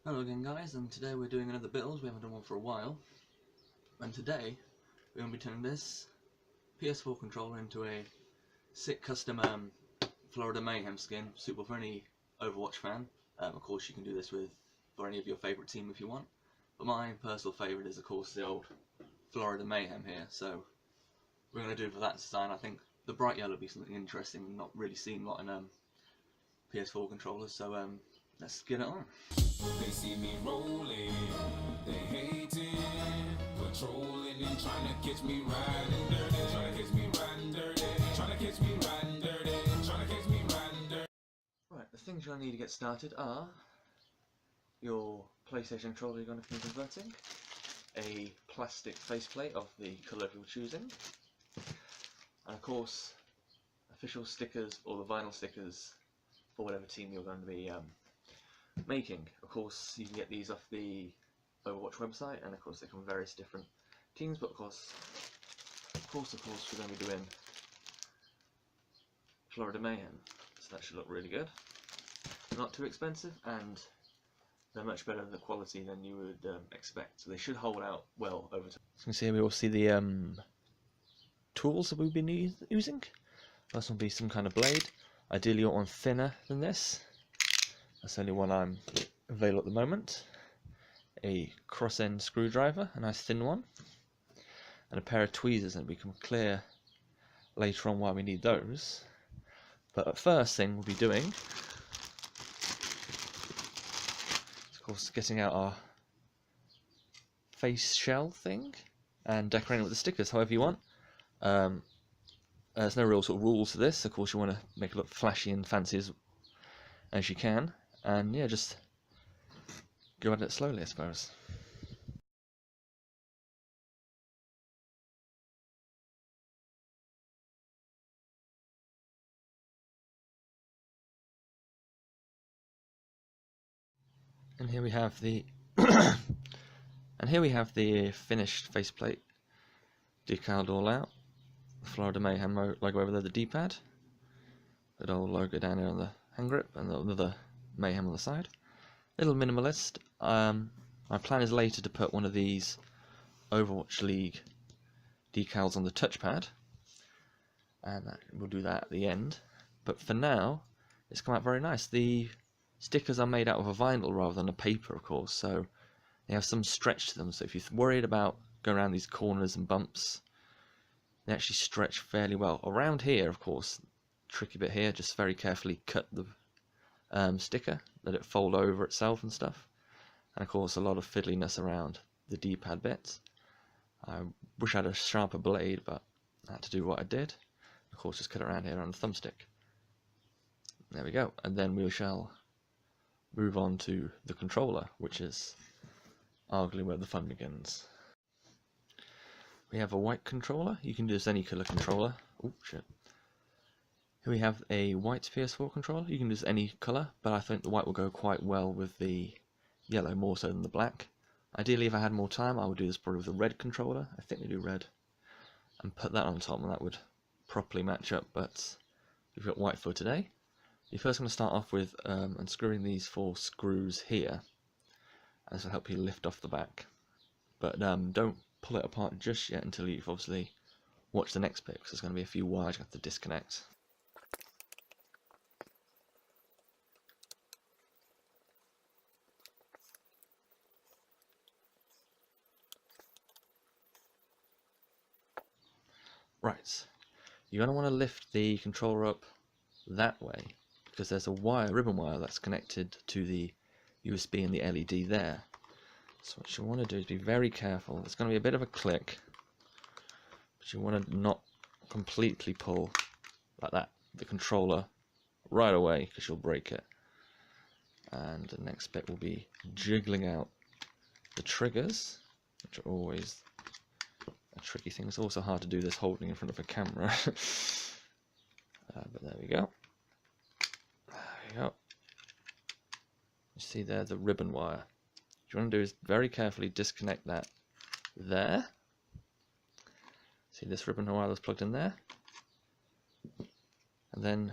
Hello again guys, and today we're doing another build. We haven't done one for a while. And today we're going to be turning this PS4 controller into a sick custom Florida Mayhem skin, suitable for any Overwatch fan. Of course you can do this for any of your favourite team if you want. But my personal favourite is of course the old Florida Mayhem here. So we're going to do for that design. I think the bright yellow would be something interesting and not really seen a lot in PS4 controllers. So let's get it on. They see me rolling, they hating, patrolling and trying to catch me riding dirty, trying to catch me riding dirty, trying to catch me riding dirty, trying to catch me riding dirty. Right, the things you'll need to get started are your PlayStation controller you're going to be converting, a plastic faceplate of the colour you're choosing, and of course official stickers or the vinyl stickers for whatever team you're going to be making. Of course you can get these off the Overwatch website, and of course they come from various different teams, but of course we're going to be doing Florida Mayhem, so that should look really good. Not too expensive, and they're much better in the quality than you would expect, so they should hold out well over time. As you can see, we will see the tools that we've been using. First one will be some kind of blade. Ideally you want one thinner than this. That's the only one I'm available at the moment. A cross-end screwdriver, a nice thin one, and a pair of tweezers, and it'll become clear later on why we need those. But the first thing we'll be doing is of course getting out our face shell thing and decorating it with the stickers however you want. There's no real sort of rules to this. Of course you want to make it look flashy and fancy as you can. And yeah, just go at it slowly, I suppose. And here we have the finished faceplate, decaled all out. The Florida Mayhem logo over there, the D-pad. That old logo down here on the hand grip, and the Mayhem on the side. Little minimalist. My plan is later to put one of these Overwatch League decals on the touchpad, and we'll do that at the end. But for now, it's come out very nice. The stickers are made out of a vinyl rather than a paper, of course, so they have some stretch to them. So if you're worried about going around these corners and bumps, they actually stretch fairly well. Around here, of course, tricky bit here, just very carefully cut the sticker, let it fold over itself and stuff, and of course a lot of fiddliness around the D-pad bits. I wish I had a sharper blade, but I had to do what I did. Of course just cut it around here on the thumbstick. There we go, and then we shall move on to the controller, which is arguably where the fun begins. We have a white controller. You can use any colour controller. Oh shit. Here we have a white PS4 controller. You can use any colour, but I think the white will go quite well with the yellow, more so than the black. Ideally, if I had more time, I would do this probably with a red controller. I think they do red. And put that on top, and that would properly match up, but we've got white for today. You're first going to start off with unscrewing these 4 screws here. And this will help you lift off the back. But don't pull it apart just yet until you've obviously watched the next bit, because there's going to be a few wires you have to disconnect. Right, you're going to want to lift the controller up that way, because there's a ribbon wire that's connected to the USB and the LED there. So what you want to do is be very careful. It's going to be a bit of a click, but you want to not completely pull like that the controller right away, because you'll break it. And the next bit will be jiggling out the triggers, which are always a tricky thing. It's also hard to do this holding in front of a camera. But there we go. There we go. You see there the ribbon wire. What you want to do is very carefully disconnect that there. See this ribbon wire that's plugged in there? And then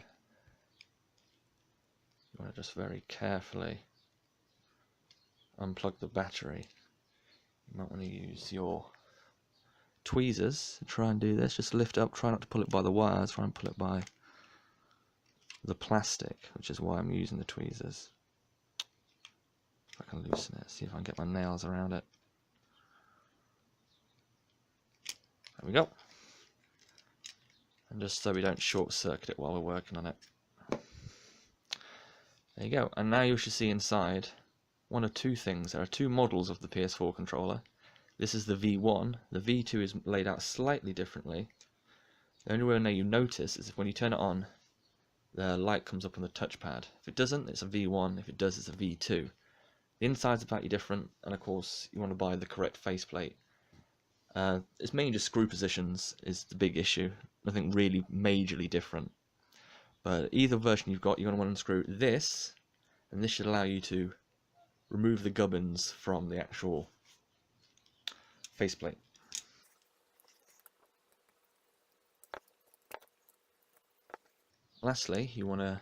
you want to just very carefully unplug the battery, you might want to use your tweezers to try and do this. Just lift it up, try not to pull it by the wires, try and pull it by the plastic, which is why I'm using the tweezers. If I can loosen it, see if I can get my nails around it. There we go. And just so we don't short circuit it while we're working on it. There you go. And now you should see inside one of two things. There are two models of the PS4 controller. This is the V1. The V2 is laid out slightly differently. The only way you notice is if when you turn it on, the light comes up on the touchpad. If it doesn't, it's a V1. If it does, it's a V2. The inside's slightly different, and of course you want to buy the correct faceplate. It's mainly just screw positions is the big issue. Nothing really majorly different. But either version you've got, you're going to want to unscrew this, and this should allow you to remove the gubbins from the actual faceplate. Lastly, you want to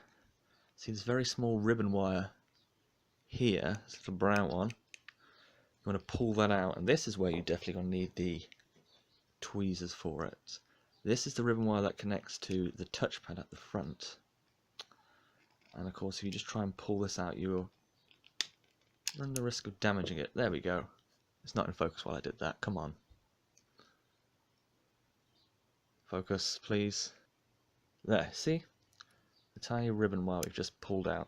see this very small ribbon wire here, this little brown one. You want to pull that out, and this is where you're definitely going to need the tweezers for it. This is the ribbon wire that connects to the touchpad at the front. And of course, if you just try and pull this out, you'll run the risk of damaging it. There we go. It's not in focus while I did that. Come on. Focus, please. There, see? The tiny ribbon wire we've just pulled out.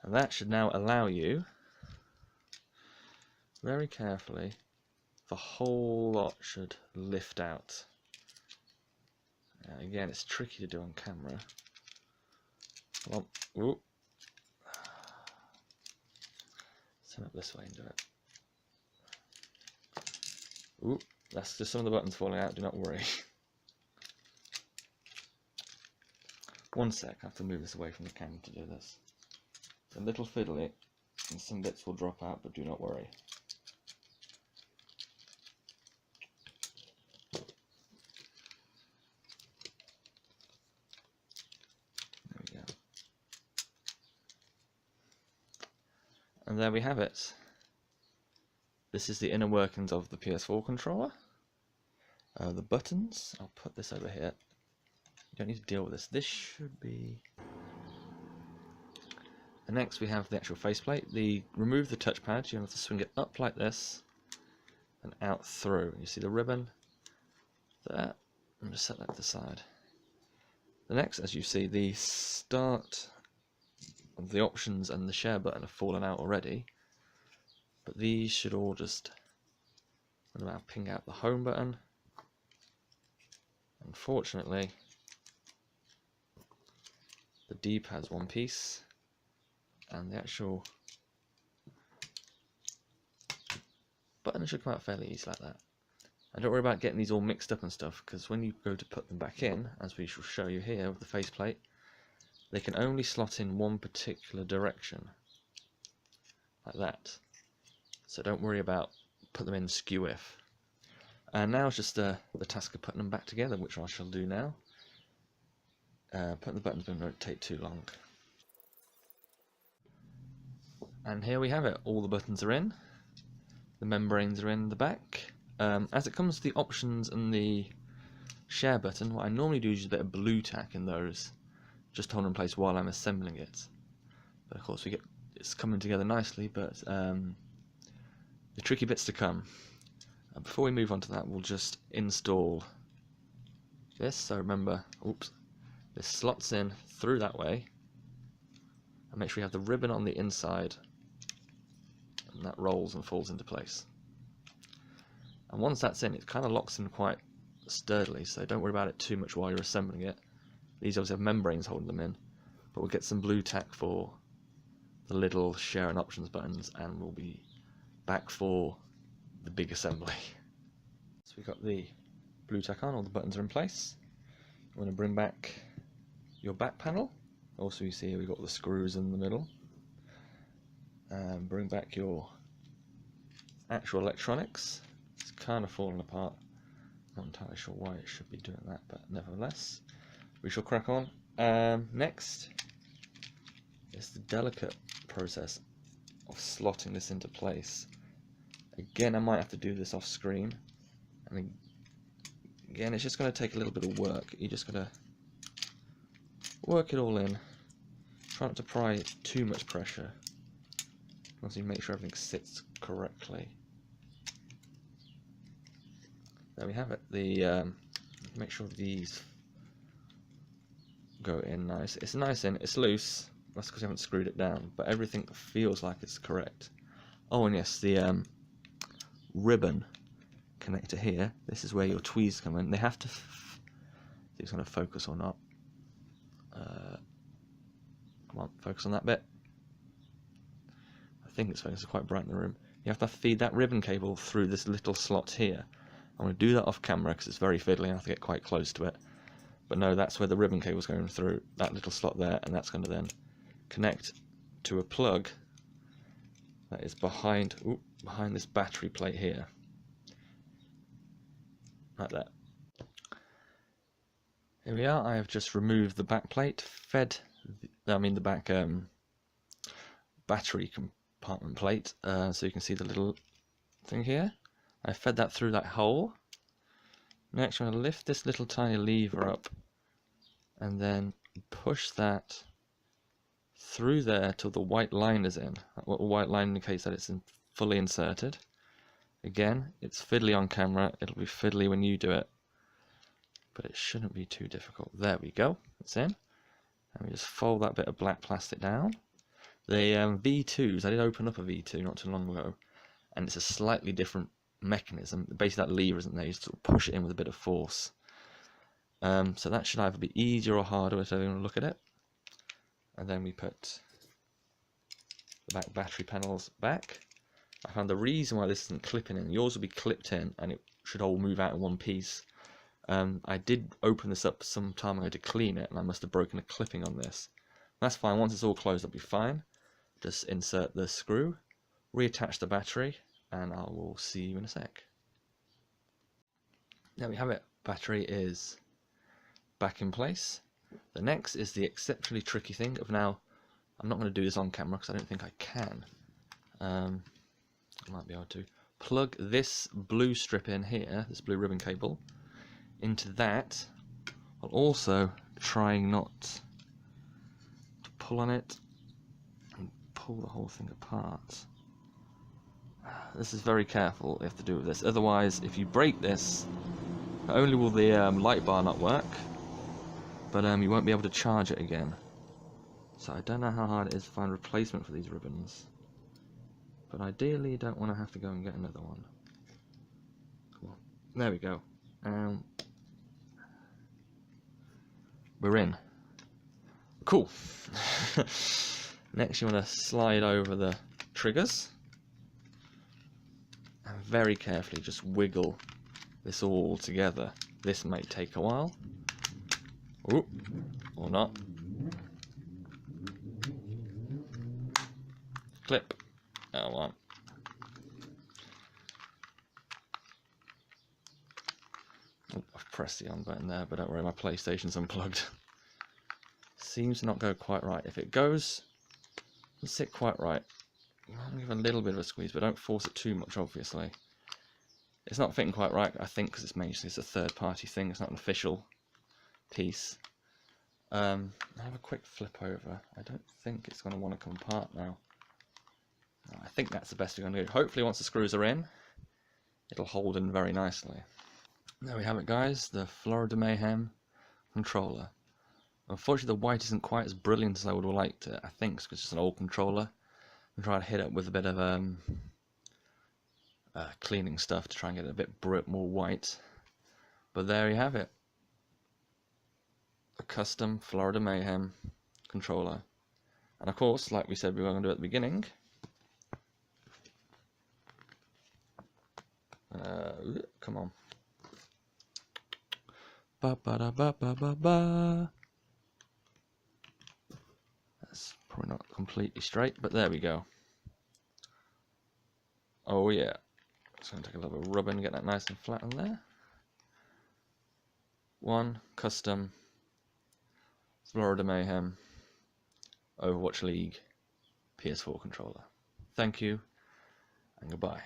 And that should now allow you, very carefully, the whole lot should lift out. Again, it's tricky to do on camera. Well, ooh. Turn up this way and do it. Ooh, that's just some of the buttons falling out, do not worry. One sec, I have to move this away from the camera to do this. It's a little fiddly, and some bits will drop out, but do not worry. There we go. And there we have it. This is the inner workings of the PS4 controller. The buttons, I'll put this over here. You don't need to deal with this. This should be... And next we have the actual faceplate. Remove the touchpad, you have to swing it up like this and out through. You see the ribbon there. I'm just set that to the side. The next, as you see, the start of the options and the share button have fallen out already. But these should all just now ping out the home button. Unfortunately, the D-pad's one piece, and the actual button should come out fairly easy like that. And don't worry about getting these all mixed up and stuff, because when you go to put them back in, as we shall show you here with the faceplate, they can only slot in one particular direction, like that. So don't worry about put them in skew-if. And now it's just the task of putting them back together, which I shall do now. Putting the buttons in won't take too long. And here we have it. All the buttons are in. The membranes are in the back. As it comes to the options and the share button, what I normally do is use a bit of blue tack in those, just to hold in place while I'm assembling it. But of course it's coming together nicely, but the tricky bits to come. Before we move on to that, we'll just install this. So remember, oops, this slots in through that way, and make sure you have the ribbon on the inside, and that rolls and falls into place. And once that's in, it kind of locks in quite sturdily, so don't worry about it too much while you're assembling it. These obviously have membranes holding them in, but we'll get some blue tack for the little share and options buttons, and we'll be back for the big assembly. So we've got the blue tack on, all the buttons are in place. You want to bring back your back panel. Also you see here we've got the screws in the middle. Bring back your actual electronics. It's kind of falling apart. Not entirely sure why it should be doing that, but nevertheless, we shall crack on. Next is the delicate process of slotting this into place. Again, I might have to do this off screen, and again, it's just going to take a little bit of work. You just got to work it all in. Try not to apply too much pressure. Also, make sure everything sits correctly. There we have it. Make sure these go in nice. It's nice in. It's loose. That's because I haven't screwed it down. But everything feels like it's correct. Oh, and yes, the ribbon connector here. This is where your tweezers come in. They have to. See if it's going to focus or not. Come on, focus on that bit. I think it's focused. It's quite bright in the room. You have to feed that ribbon cable through this little slot here. I'm going to do that off camera because it's very fiddly. I have to get quite close to it. But no, that's where the ribbon cable's going through that little slot there, and that's going to then connect to a plug that is behind this battery plate here, like that. Here we are. I have just removed the back plate, the back battery compartment plate, so you can see the little thing here. I fed that through that hole. Next, I'm going to lift this little tiny lever up and then push that through there till the white line is in. The white line indicates that it's fully inserted. Again, it's fiddly on camera. It'll be fiddly when you do it, but it shouldn't be too difficult. There we go. It's in. And we just fold that bit of black plastic down. The V2s, I did open up a V2 not too long ago, and it's a slightly different mechanism. Basically, that lever isn't there. You just sort of push it in with a bit of force. So that should either be easier or harder, whichever you want to look at it. And then we put the back battery panels back. I found the reason why this isn't clipping in. Yours will be clipped in, and it should all move out in one piece. I did open this up some time ago to clean it, and I must have broken a clipping on this. That's fine. Once it's all closed, it'll be fine. Just insert the screw, reattach the battery, and I will see you in a sec. There we have it. Battery is back in place. The next is the exceptionally tricky thing of now. I'm not going to do this on camera because I don't think I can. I might be able to plug this blue strip in here, this blue ribbon cable, into that, while also trying not to pull on it and pull the whole thing apart. This is very careful you have to do with this, otherwise if you break this, not only will the light bar not work, but you won't be able to charge it again. So I don't know how hard it is to find a replacement for these ribbons, but ideally you don't want to have to go and get another one. Come on. There we go. We're in. Cool. Next you want to slide over the triggers and very carefully just wiggle this all together. This may take a while. Ooh, or not. Clip. Oh, well. Oh, I've pressed the on button there, but don't worry, my PlayStation's unplugged. Seems to not go quite right. If it goes, doesn't sit quite right. I'll give a little bit of a squeeze, but don't force it too much, obviously. It's not fitting quite right, I think, because it's a third-party thing. It's not an official piece. I'll have a quick flip over. I don't think it's going to want to come apart now. I think that's the best we're going to do. Hopefully once the screws are in, it'll hold in very nicely. There we have it, guys, the Florida Mayhem controller. Unfortunately the white isn't quite as brilliant as I would have liked it, I think, because it's an old controller. I'm trying to hit it with a bit of cleaning stuff to try and get it a bit more white. But there you have it. A custom Florida Mayhem controller. And of course, like we said we were going to do at the beginning, come on. Ba ba da ba ba ba ba. That's probably not completely straight, but there we go. Oh yeah. Just going to take a little bit of rubber and get that nice and flat on there. One custom Florida Mayhem Overwatch League PS4 controller. Thank you, and goodbye.